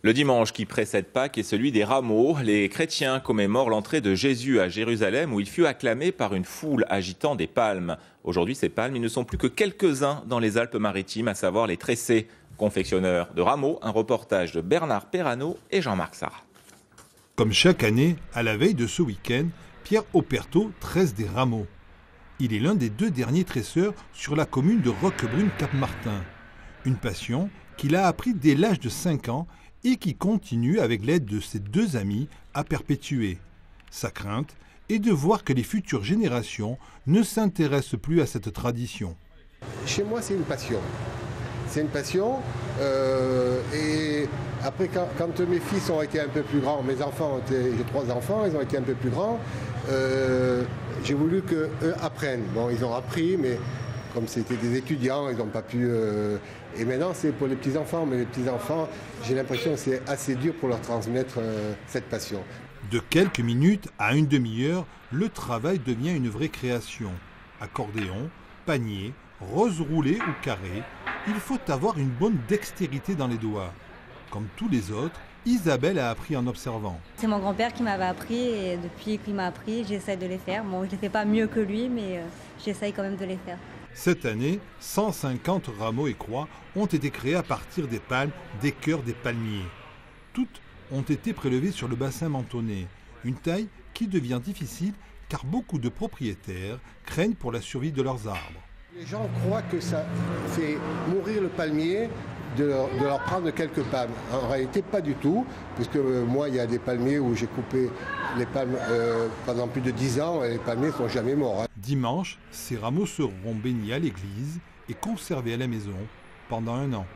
Le dimanche qui précède Pâques est celui des rameaux. Les chrétiens commémorent l'entrée de Jésus à Jérusalem où il fut acclamé par une foule agitant des palmes. Aujourd'hui, ces palmes, ils ne sont plus que quelques-uns dans les Alpes-Maritimes, à savoir les tressés. Confectionneurs de rameaux, un reportage de Bernard Perrano et Jean-Marc Sarrat. Comme chaque année, à la veille de ce week-end, Pierre Operto tresse des rameaux. Il est l'un des 2 derniers tresseurs sur la commune de Roquebrune-Cap-Martin. Une passion qu'il a appris dès l'âge de 5 ans et qui continue avec l'aide de ses 2 amis à perpétuer. Sa crainte est de voir que les futures générations ne s'intéressent plus à cette tradition. Chez moi, c'est une passion. C'est une passion. Et après, quand mes fils ont été un peu plus grands, mes enfants, j'ai 3 enfants, ils ont été un peu plus grands, j'ai voulu qu'eux apprennent. Bon, ils ont appris, mais comme c'était des étudiants, ils n'ont pas pu... Et maintenant, c'est pour les petits-enfants. Mais les petits-enfants, j'ai l'impression que c'est assez dur pour leur transmettre cette passion. De quelques minutes à une demi-heure, le travail devient une vraie création. Accordéon, panier, rose roulée ou carré, il faut avoir une bonne dextérité dans les doigts. Comme tous les autres, Isabelle a appris en observant. C'est mon grand-père qui m'avait appris et depuis qu'il m'a appris, j'essaie de les faire. Bon, je ne les fais pas mieux que lui, mais j'essaye quand même de les faire. Cette année, 150 rameaux et croix ont été créés à partir des palmes, des cœurs des palmiers. Toutes ont été prélevées sur le bassin mentonné, une taille qui devient difficile car beaucoup de propriétaires craignent pour la survie de leurs arbres. Les gens croient que ça fait mourir le palmier de leur prendre quelques palmes. En réalité, pas du tout, puisque moi, il y a des palmiers où j'ai coupé les palmes pendant plus de 10 ans et les palmiers ne sont jamais morts. Dimanche, ces rameaux seront bénis à l'église et conservés à la maison pendant 1 an.